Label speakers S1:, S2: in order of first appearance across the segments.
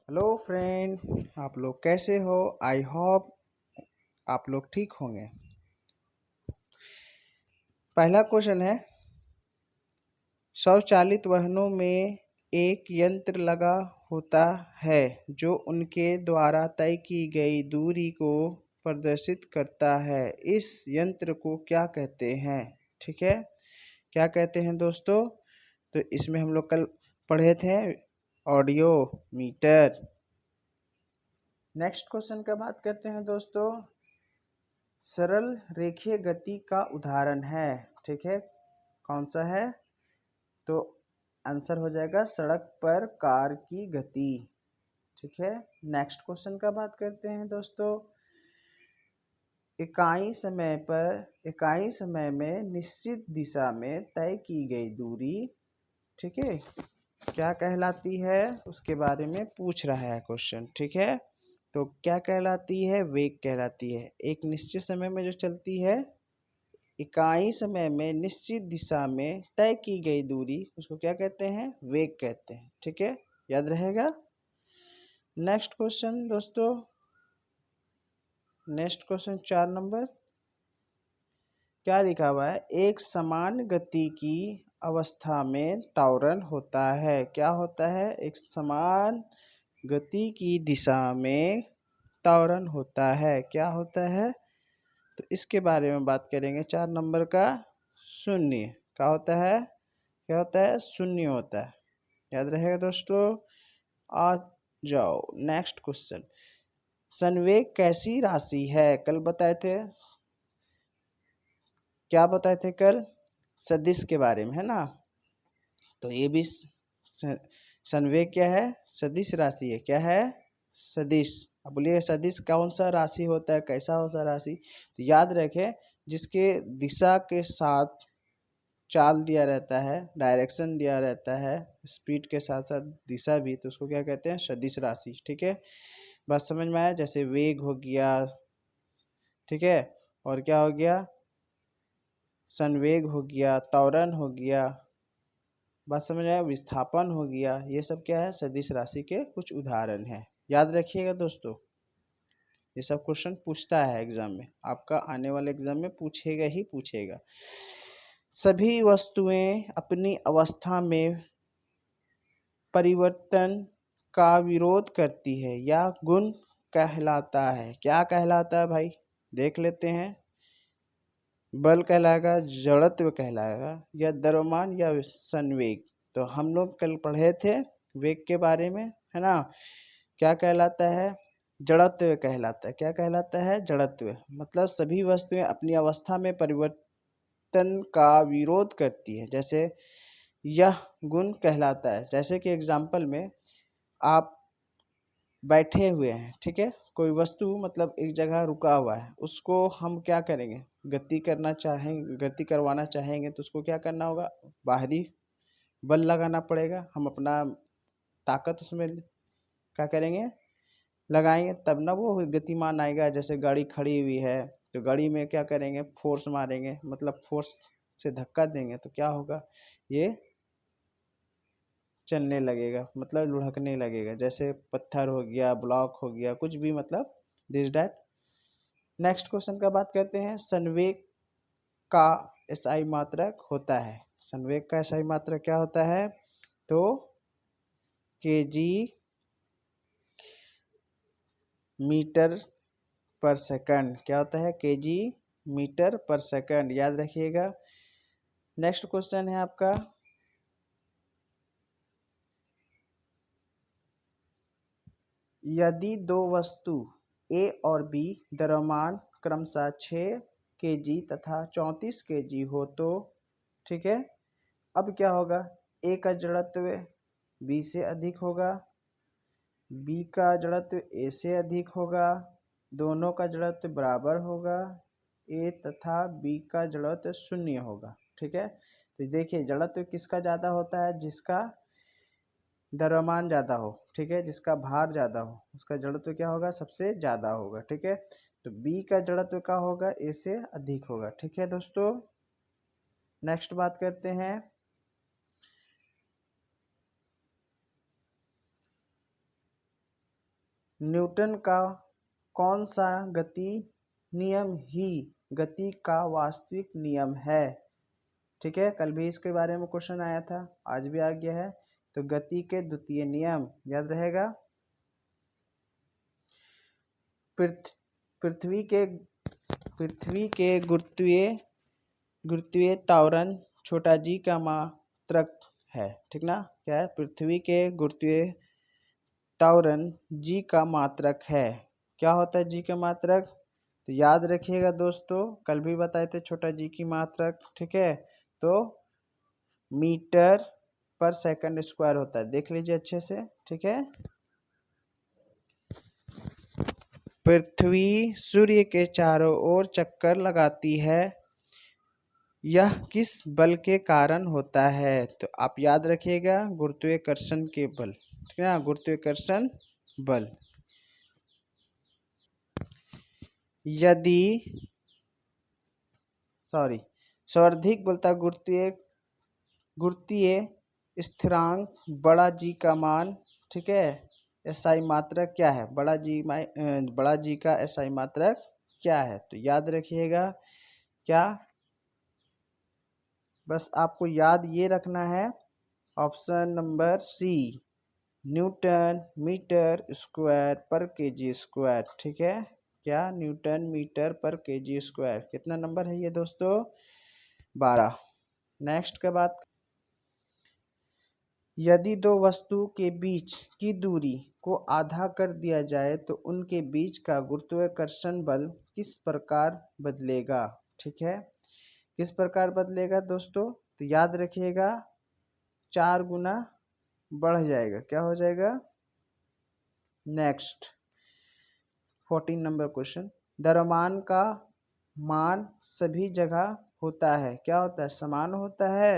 S1: Hello friend, आप लोग कैसे हो? आई होप आप लोग ठीक होंगे। पहला क्वेश्चन है, स्वचालित वाहनों में एक यंत्र लगा होता है जो उनके द्वारा तय की गई दूरी को प्रदर्शित करता है। इस यंत्र को क्या कहते हैं? ठीक है, क्या कहते हैं दोस्तों? तो इसमें हम लोग कल पढ़े थे ऑडियो मीटर। नेक्स्ट क्वेश्चन का बात करते हैं दोस्तों, सरल रेखीय गति का उदाहरण है। ठीक है, कौन सा है? तो आंसर हो जाएगा सड़क पर कार की गति। ठीक है, नेक्स्ट क्वेश्चन का बात करते हैं दोस्तों, इकाई समय में निश्चित दिशा में तय की गई दूरी, ठीक है, क्या कहलाती है? उसके बारे में पूछ रहा है क्वेश्चन। ठीक है, तो क्या कहलाती है? वेग कहलाती है। एक निश्चित समय में जो चलती है, इकाई समय में निश्चित दिशा में तय की गई दूरी, उसको क्या कहते हैं? वेग कहते हैं। ठीक है, याद रहेगा। नेक्स्ट क्वेश्चन दोस्तों, नेक्स्ट क्वेश्चन 4 नंबर, क्या लिखा हुआ है? एक समान गति की अवस्था में त्वरण होता है। क्या होता है? एक समान गति की दिशा में त्वरण होता है। क्या होता है? तो इसके बारे में बात करेंगे। 4 नंबर का शून्य क्या होता है? क्या होता है? शून्य होता है। याद रहेगा दोस्तों। आ जाओ नेक्स्ट क्वेश्चन, संवेग कैसी राशि है? कल बताए थे, क्या बताए थे कल? सदिश के बारे में, है ना। तो ये भी संवेग क्या है? सदिश राशि है। क्या है? सदिश। अब बोलिए सदिश कौन सा राशि होता है, कैसा होता है राशि? तो याद रखें, जिसके दिशा के साथ चाल दिया रहता है, डायरेक्शन दिया रहता है, स्पीड के साथ साथ दिशा भी, तो उसको क्या कहते हैं? सदिश राशि। ठीक है, बात समझ में आया? जैसे वेग हो गया, ठीक है, और क्या हो गया? संवेग हो गया, त्वरण हो गया, बात समझ आया? विस्थापन हो गया। ये सब क्या है? सदिश राशि के कुछ उदाहरण है। याद रखिएगा दोस्तों, ये सब क्वेश्चन पूछता है एग्जाम में, आपका आने वाले एग्जाम में पूछेगा ही पूछेगा। सभी वस्तुएं अपनी अवस्था में परिवर्तन का विरोध करती है, या गुण कहलाता है। क्या कहलाता है भाई? देख लेते हैं। बल कहलाएगा, जड़त्व कहलाएगा, या द्रव्यमान, या संवेग। तो हम लोग कल पढ़े थे वेग के बारे में, है ना। क्या कहलाता है? जड़त्व कहलाता है। क्या कहलाता है? जड़त्व। मतलब सभी वस्तुएं अपनी अवस्था में परिवर्तन का विरोध करती है। जैसे यह गुण कहलाता है, जैसे कि एग्जाम्पल में आप बैठे हुए हैं, ठीक है, कोई वस्तु मतलब एक जगह रुका हुआ है, उसको हम क्या करेंगे? गति करना चाहेंगे, गति करवाना चाहेंगे तो उसको क्या करना होगा? बाहरी बल लगाना पड़ेगा। हम अपना ताकत उसमें क्या करेंगे? लगाएंगे, तब ना वो गतिमान आएगा। जैसे गाड़ी खड़ी हुई है, तो गाड़ी में क्या करेंगे? फोर्स मारेंगे, मतलब फोर्स से धक्का देंगे, तो क्या होगा? ये चलने लगेगा, मतलब लुढ़कने लगेगा। जैसे पत्थर हो गया, ब्लॉक हो गया, कुछ भी, मतलब दिस डैट। नेक्स्ट क्वेश्चन का बात करते हैं, संवेग का एसआई मात्रक होता है। संवेग का एसआई मात्रक क्या होता है? तो केजी मीटर पर सेकंड। क्या होता है? केजी मीटर पर सेकंड। याद रखिएगा। नेक्स्ट क्वेश्चन है आपका, यदि दो वस्तु ए और बी द्रव्यमान क्रमशः 6 केजी तथा 34 केजी हो तो, ठीक है, अब क्या होगा? ए का जड़त्व बी से अधिक होगा, बी का जड़त्व ए से अधिक होगा, दोनों का जड़त्व बराबर होगा, ए तथा बी का जड़त्व शून्य होगा। ठीक है, तो देखिए जड़त्व किसका ज़्यादा होता है? जिसका द्रव्यमान ज़्यादा हो, ठीक है, जिसका भार ज़्यादा हो, उसका जड़त्व क्या होगा? सबसे ज़्यादा होगा। ठीक है, तो बी का जड़त्व क्या होगा? ए से अधिक होगा। ठीक है दोस्तों, नेक्स्ट बात करते हैं, न्यूटन का कौन सा गति नियम ही गति का वास्तविक नियम है? ठीक है, कल भी इसके बारे में क्वेश्चन आया था, आज भी आ गया है। तो गति के द्वितीय नियम याद रहेगा। पृथ्वी के गुरुत्वीय त्वरण छोटा जी का मात्रक है। ठीक ना, क्या है? पृथ्वी के गुरुत्वीय त्वरण जी का मात्रक है। क्या होता है जी का मात्रक? तो याद रखिएगा दोस्तों, कल भी बताए थे छोटा जी की मात्रक। ठीक है, तो मीटर पर सेकंड स्क्वायर होता है, देख लीजिए अच्छे से। ठीक है, पृथ्वी सूर्य के चारों ओर चक्कर लगाती है, यह किस बल के कारण होता है? तो आप याद रखिएगा, गुरुत्वाकर्षण के बल। ठीक है ना, गुरुत्वाकर्षण बल। यदि सर्वाधिक बोलता गुरुत्वीय स्थिरांक बड़ा जी का मान, ठीक है, एसआई मात्रक क्या है? बड़ा जी का एसआई मात्रक क्या है? तो याद रखिएगा, क्या? बस आपको याद ये रखना है, option number C, newton metre square पर केजी स्क्वायर। ठीक है, क्या? न्यूटन मीटर पर केजी स्क्वायर। कितना नंबर है ये दोस्तों? 12। नेक्स्ट का बात, यदि दो वस्तु के बीच की दूरी को आधा कर दिया जाए तो उनके बीच का गुरुत्वाकर्षण बल किस प्रकार बदलेगा? ठीक है, किस प्रकार बदलेगा दोस्तों? तो याद रखिएगा, 4 गुना बढ़ जाएगा। क्या हो जाएगा? नेक्स्ट 14 नंबर क्वेश्चन, द्रव्यमान का मान सभी जगह होता है। क्या होता है? समान होता है।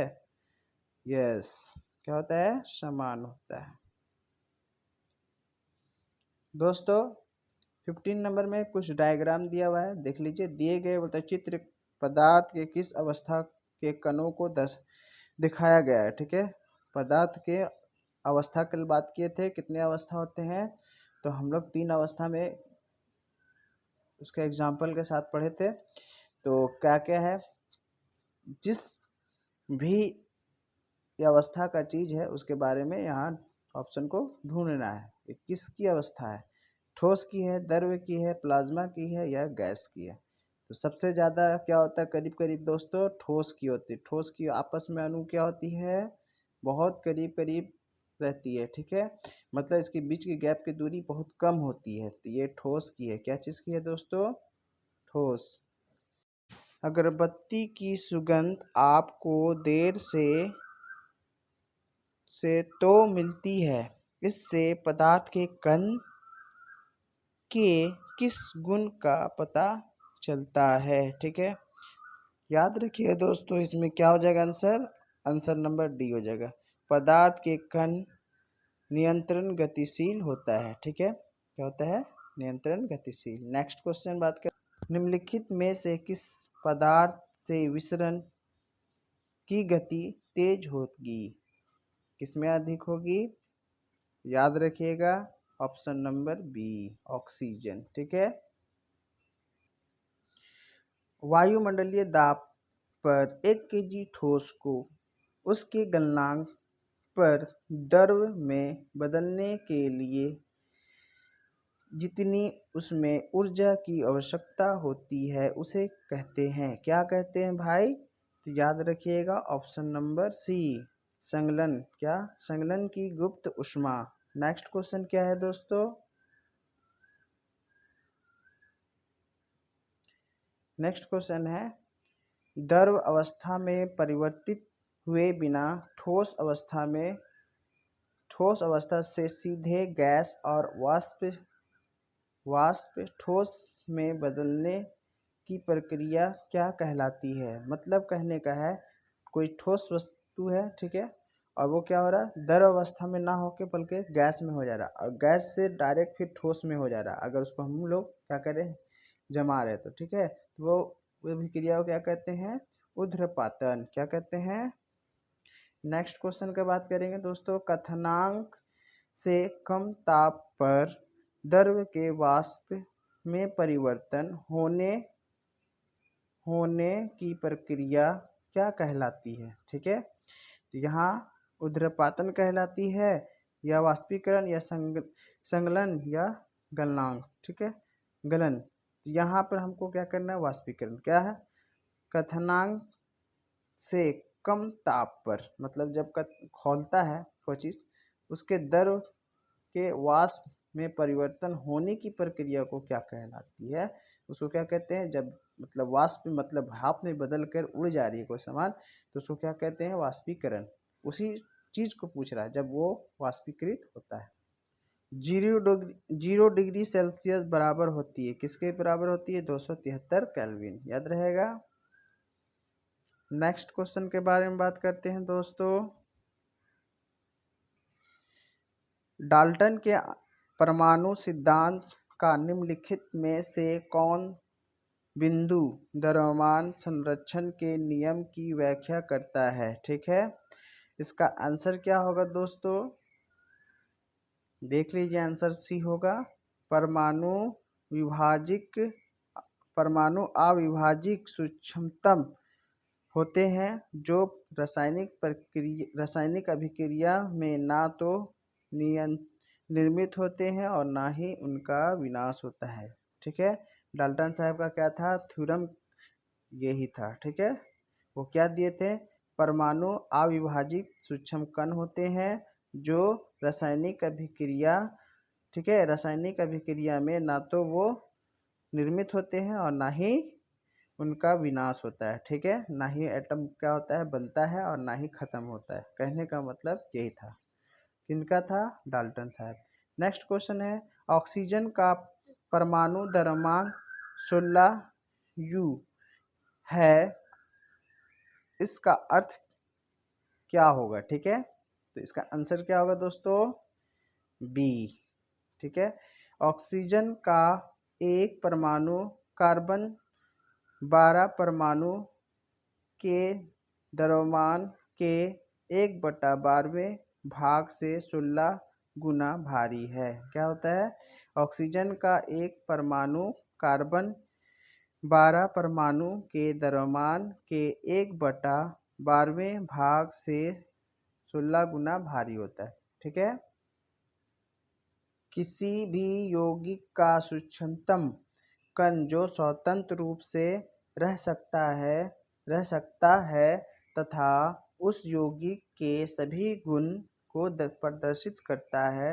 S1: यस, क्या होता है? समान होता है। दोस्तों 15 नंबर में कुछ डायग्राम दिया हुआ है, देख लीजिए। दिए गए बोलता है चित्र पदार्थ के किस अवस्था के कणों को दिखाया गया है। ठीक है, पदार्थ के अवस्था की बात किए थे, कितने अवस्था होते हैं? तो हम लोग 3 अवस्था में उसके एग्जाम्पल के साथ पढ़े थे। तो क्या क्या है, जिस भी अवस्था का चीज है उसके बारे में यहाँ ऑप्शन को ढूंढना है। ये किसकी अवस्था है? ठोस की है, द्रव की है, प्लाज्मा की है, या गैस की है? तो सबसे ज्यादा क्या होता है? करीब करीब दोस्तों ठोस की होती है। ठोस की आपस में अणु क्या होती है? बहुत करीब करीब रहती है। ठीक है, मतलब इसके बीच की गैप की दूरी बहुत कम होती है। तो ये ठोस की है। क्या चीज की है दोस्तों? ठोस। अगरबत्ती की सुगंध आपको देर से तो मिलती है, इससे पदार्थ के कण के किस गुण का पता चलता है? ठीक है, याद रखिए दोस्तों, इसमें क्या हो जाएगा आंसर? आंसर नंबर डी हो जाएगा। पदार्थ के कण नियंत्रण गतिशील होता है। ठीक है, क्या होता है? नियंत्रण गतिशील। नेक्स्ट क्वेश्चन बात कर, निम्नलिखित में से किस पदार्थ से विसरण की गति तेज होगी? किसमें अधिक होगी? याद रखिएगा, ऑप्शन नंबर बी, ऑक्सीजन। ठीक है, वायुमंडलीय दाब पर 1 केजी ठोस को उसके गलनांक पर द्रव में बदलने के लिए जितनी उसमें ऊर्जा की आवश्यकता होती है उसे कहते हैं, क्या कहते हैं भाई? तो याद रखिएगा, ऑप्शन नंबर सी, संगलन। क्या? संगलन की गुप्त ऊष्मा। नेक्स्ट क्वेश्चन क्या है दोस्तों? नेक्स्ट क्वेश्चन है, द्रव अवस्था में परिवर्तित हुए बिना ठोस अवस्था से सीधे गैस और वाष्प ठोस में बदलने की प्रक्रिया क्या कहलाती है? मतलब कहने का है, कोई ठोस वस्तु है, ठीक है, और वो क्या हो रहा है? द्रव अवस्था में ना होके बल्कि गैस में हो जा रहा है, और गैस से डायरेक्ट फिर ठोस में हो जा रहा है। अगर उसको हम लोग क्या करें? जमा रहे तो ठीक है, तो वो भी क्रिया को क्या कहते हैं? ऊर्ध्वपातन। क्या कहते हैं? नेक्स्ट क्वेश्चन की बात करेंगे दोस्तों, कथनांक से कम ताप पर द्रव के वाष्प में परिवर्तन होने की प्रक्रिया क्या कहलाती है? ठीक है, तो यहाँ ऊर्ध्वपातन कहलाती है, या वाष्पीकरण, या संगलन, या गलनांक। ठीक है, गलन। यहाँ पर हमको क्या करना है? वाष्पीकरण। क्या है? क्वथनांक से कम ताप पर, मतलब जब खौलता है कोई चीज, उसके द्रव के वाष्प में परिवर्तन होने की प्रक्रिया को क्या कहलाती है? उसको क्या कहते हैं? जब मतलब वाष्प मतलब भाप में बदल कर उड़ जा रही है कोई सामान, तो उसको क्या कहते हैं? वाष्पीकरण। उसी चीज को पूछ रहा है जब वो वाष्पीकृत होता है। 0 डिग्री सेल्सियस बराबर होती है किसके बराबर होती है? 273 केल्विन। याद रहेगा। नेक्स्ट क्वेश्चन के बारे में बात करते हैं दोस्तों। डाल्टन के परमाणु सिद्धांत का निम्नलिखित में से कौन बिंदु द्रव्यमान संरक्षण के नियम की व्याख्या करता है? ठीक है, इसका आंसर क्या होगा दोस्तों? देख लीजिए, आंसर सी होगा। परमाणु अविभाजिक सूक्ष्मतम होते हैं, जो रासायनिक अभिक्रिया में ना तो निर्मित होते हैं और ना ही उनका विनाश होता है। ठीक है, डाल्टन साहब का क्या था? थ्योरम यही था। ठीक है, वो क्या दिए थे? परमाणु अविभाजिक सूक्ष्म कण होते हैं जो रासायनिक अभिक्रिया, ठीक है, रासायनिक अभिक्रिया में ना तो वो निर्मित होते हैं और ना ही उनका विनाश होता है। ठीक है, ना ही एटम क्या होता है? बनता है, और ना ही खत्म होता है। कहने का मतलब यही था। किनका था? डाल्टन साहब। नेक्स्ट क्वेश्चन है, ऑक्सीजन का परमाणु द्रव्यमान 16 U है, इसका अर्थ क्या होगा? ठीक है, तो इसका आंसर क्या होगा दोस्तों? बी। ठीक है, ऑक्सीजन का एक परमाणु कार्बन 12 परमाणु के द्रव्यमान के 1/12वें भाग से 16 गुना भारी है। क्या होता है? ऑक्सीजन का एक परमाणु कार्बन 12 परमाणु के द्रव्यमान के 1/12वें भाग से 16 गुना भारी होता है। ठीक है, किसी भी यौगिक का सूक्ष्मतम कण जो स्वतंत्र रूप से रह सकता है तथा उस यौगिक के सभी गुण को प्रदर्शित करता है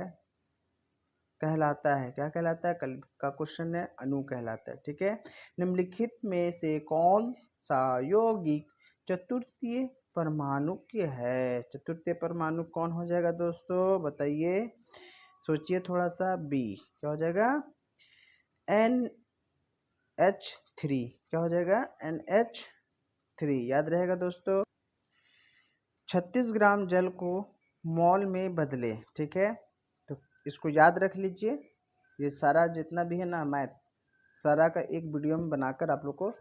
S1: कहलाता है। क्या कहलाता है? कल का क्वेश्चन है, अणु कहलाता है। ठीक है, निम्नलिखित में से कौन सा यौगिक चतुर्थीय परमाणु के है? चतुर्थीय परमाणु कौन हो जाएगा दोस्तों? बताइए, सोचिए थोड़ा सा। बी। क्या हो जाएगा? NH3। क्या हो जाएगा? NH3। याद रहेगा दोस्तों। 36 ग्राम जल को मोल में बदले। ठीक है, तो इसको याद रख लीजिए। ये सारा जितना भी है ना मैथ, सारा का एक वीडियो में बनाकर आप लोग को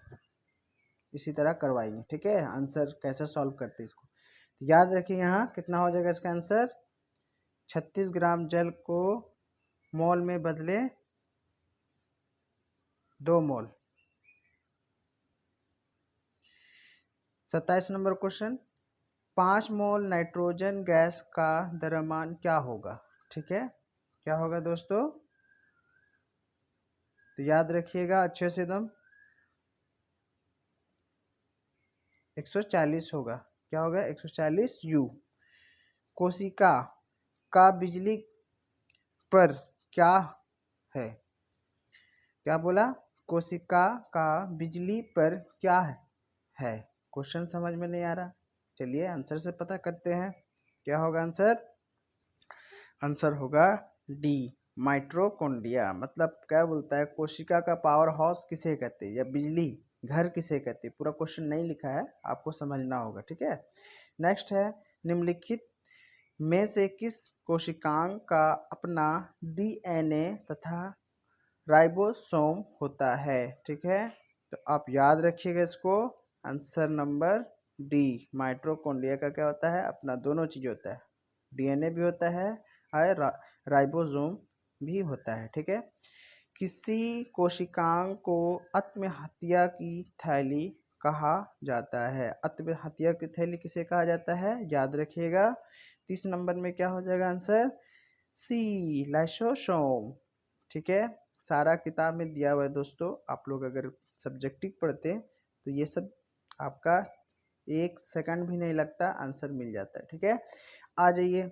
S1: इसी तरह करवाएंगे। ठीक है, आंसर कैसे सॉल्व करते हैं इसको, तो याद रखिए। यहाँ कितना हो जाएगा इसका आंसर? 36 ग्राम जल को मोल में बदले 2 मोल। 27 number question, 5 mole nitrogen gas का द्रव्यमान क्या होगा? ठीक है, क्या होगा दोस्तों? तो याद रखिएगा अच्छे से एकदम। 140 होगा। क्या होगा? 140 U। कोशिका का बिजली पर क्या है? क्या बोला? कोशिका का बिजली पर क्या है? क्वेश्चन समझ में नहीं आ रहा? चलिए आंसर से पता करते हैं। क्या होगा आंसर? आंसर होगा डी, माइटोकॉन्ड्रिया। मतलब क्या बोलता है? कोशिका का पावर हाउस किसे कहते हैं, या बिजली घर किसे कहते हैं? पूरा क्वेश्चन नहीं लिखा है, आपको समझना होगा। ठीक है, नेक्स्ट है, निम्नलिखित में से किस कोशिकांग का अपना DNA तथा राइबोसोम होता है? ठीक है, तो आप याद रखिएगा इसको। आंसर नंबर डी, माइटोकॉन्ड्रिया का क्या होता है? अपना दोनों चीज होता है, DNA भी होता है और राइबोसोम भी होता है। ठीक है, किसी कोशिकांग को आत्महत्या की थैली कहा जाता है। आत्महत्या की थैली किसे कहा जाता है, याद रखिएगा। 30 नंबर में क्या हो जाएगा आंसर, सी, लाइसोसोम। ठीक है, सारा किताब में दिया हुआ है दोस्तों, आप लोग अगर सब्जेक्टिव पढ़ते हैं तो ये सब आपका 1 सेकंड भी नहीं लगता, आंसर मिल जाता है। ठीक है, आ जाइए,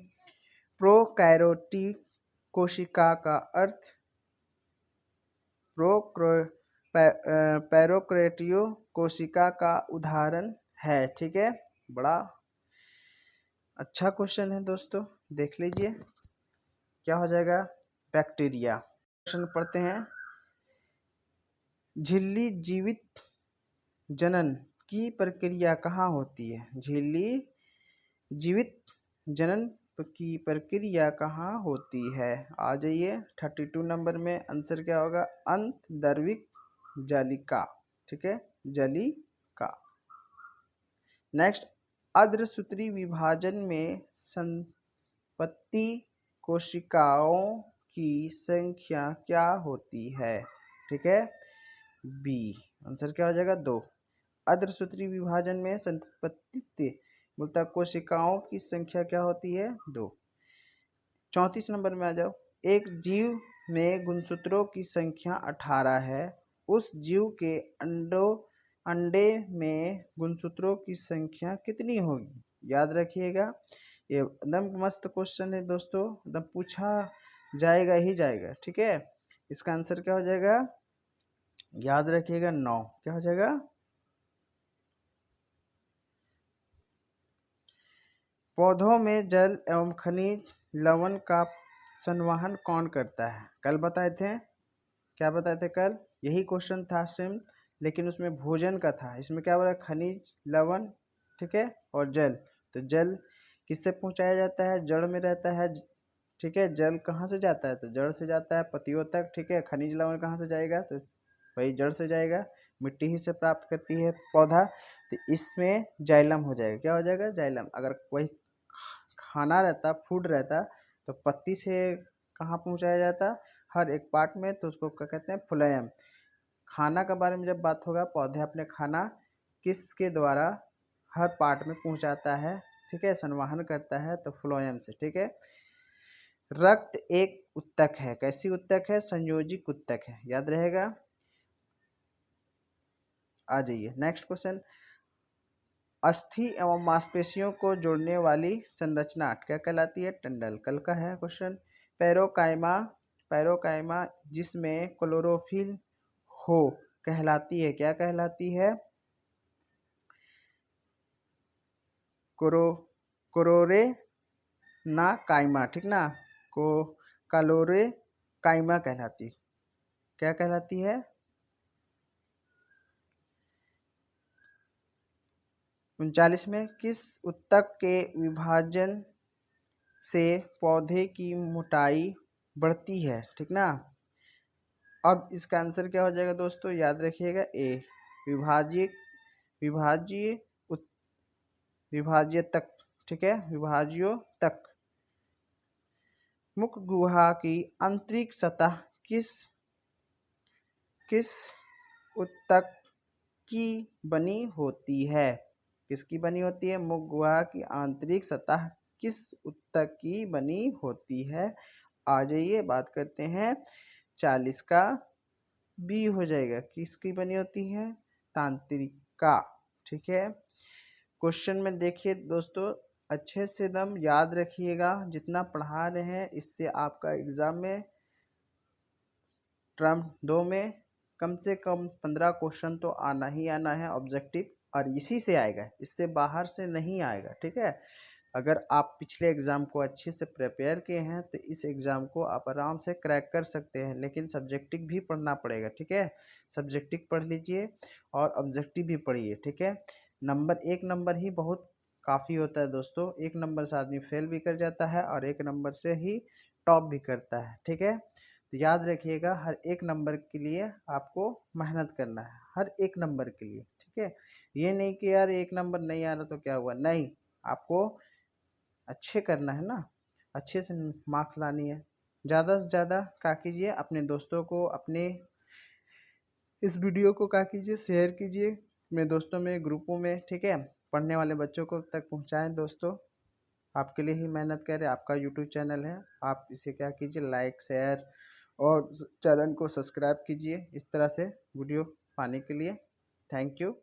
S1: प्रोकैरियोटिक कोशिका का अर्थ, पैरोक्रेटियो कोशिका का उदाहरण है। ठीक है, बड़ा अच्छा क्वेश्चन है दोस्तों, देख लीजिए क्या हो जाएगा, बैक्टीरिया। क्वेश्चन पढ़ते हैं, झिल्ली जीवित जनन की प्रक्रिया कहाँ होती है। झिल्ली जीवित जनन की प्रक्रिया कहाँ होती है। आ जाइए, 32 नंबर में आंसर क्या होगा, अंतर्द्रविक जालिका। ठीक है, जालिका। नेक्स्ट, अर्धसूत्री विभाजन में संपत्ति कोशिकाओं की संख्या क्या होती है। ठीक है, बी, आंसर क्या हो जाएगा, 2। अर्धसूत्री विभाजन में संपत्ति मूलतः कोशिकाओं की संख्या क्या होती है, 2। 34 नंबर में आ जाओ, एक जीव में गुणसूत्रों की संख्या 18 है, उस जीव के अंडे में गुणसूत्रों की संख्या कितनी होगी। याद रखिएगा, ये एकदम मस्त क्वेश्चन है दोस्तों, एकदम पूछा जाएगा ही जाएगा। ठीक है, इसका आंसर क्या हो जाएगा, याद रखिएगा, 9। क्या हो जाएगा, पौधों में जल एवं खनिज लवण का संवहन कौन करता है। कल बताए थे, क्या बताए थे कल, यही क्वेश्चन था सेम, लेकिन उसमें भोजन का था, इसमें क्या बोला, खनिज लवण। ठीक है, और जल, तो जल किससे पहुंचाया जाता है, जड़ में रहता है। ठीक है, जल कहाँ से जाता है, तो जड़ से जाता है पत्तियों तक। ठीक है, खनिज लवण कहाँ से जाएगा, तो वही जड़ से जाएगा, मिट्टी ही से प्राप्त करती है पौधा, तो इसमें जाइलम हो जाएगा। क्या हो जाएगा, जाइलम। अगर कोई खाना रहता, फूड रहता, तो पत्ती से कहाँ पहुँचाया जाता, हर एक पार्ट में, तो उसको क्या कहते हैं, फ्लोएम। खाना के बारे में जब बात होगा, पौधे अपने खाना किसके द्वारा हर पार्ट में पहुँचाता है। ठीक है, संवहन करता है, तो फ्लोएम से। ठीक है, रक्त एक उत्तक है, कैसी उत्तक है, संयोजिक उत्तक है, याद रहेगा। आ जाइए, नेक्स्ट क्वेश्चन, अस्थि एवं मांसपेशियों को जोड़ने वाली संरचना क्या कहलाती है, टंडल। कल का है क्वेश्चन। पैरोकाइमा, पैरोकाइमा जिसमें क्लोरोफिल हो कहलाती है, क्या कहलाती है, कोरोरे ना काइमा। ठीक ना, को कालोरे काइमा कहलाती, क्या कहलाती है। 39 में, किस उत्तक के विभाजन से पौधे की मोटाई बढ़ती है। ठीक ना, अब इसका आंसर क्या हो जाएगा दोस्तों, याद रखिएगा, ए, विभाज्य, विभाज्य विभाज्य तक। ठीक है, विभाज्यों तक। मुख गुहा की आंतरिक सतह किस किस उत्तक की बनी होती है, किसकी बनी होती है, मुख गुहा की आंतरिक सतह किस उत्तक की बनी होती है। आ जाइए, बात करते हैं, 40 का बी हो जाएगा, किसकी बनी होती है, तांत्रिका। ठीक है, क्वेश्चन में देखिए दोस्तों, अच्छे से दम याद रखिएगा, जितना पढ़ा रहे हैं इससे आपका एग्जाम में टर्म 2 में कम से कम 15 क्वेश्चन तो आना ही आना है ऑब्जेक्टिव, और इसी से आएगा, इससे बाहर से नहीं आएगा। ठीक है, अगर आप पिछले एग्ज़ाम को अच्छे से प्रिपेयर किए हैं तो इस एग्ज़ाम को आप आराम से क्रैक कर सकते हैं, लेकिन सब्जेक्टिव भी पढ़ना पड़ेगा। ठीक है, सब्जेक्टिव पढ़ लीजिए और ऑब्जेक्टिव भी पढ़िए। ठीक है, नंबर 1 नंबर ही बहुत काफ़ी होता है दोस्तों, 1 नंबर से आदमी फेल भी कर जाता है और 1 नंबर से ही टॉप भी करता है। ठीक है, तो याद रखिएगा, हर 1 नंबर के लिए आपको मेहनत करना है, हर 1 नंबर के लिए। ठीक है, ये नहीं कि यार 1 नंबर नहीं आ रहा तो क्या हुआ, नहीं, आपको अच्छे करना है ना, अच्छे से मार्क्स लानी है। ज़्यादा से ज़्यादा क्या कीजिए, अपने दोस्तों को, अपने इस वीडियो को क्या कीजिए, शेयर कीजिए अपने दोस्तों में, ग्रुपों में, ठीक है। पढ़ने वाले बच्चों को तक पहुंचाएं दोस्तों। आपके लिए ही मेहनत कर रहे, आपका यूट्यूब चैनल है, आप इसे क्या कीजिए, लाइक शेयर और चैनल को सब्सक्राइब कीजिए इस तरह से वीडियो पाने के लिए। Thank you.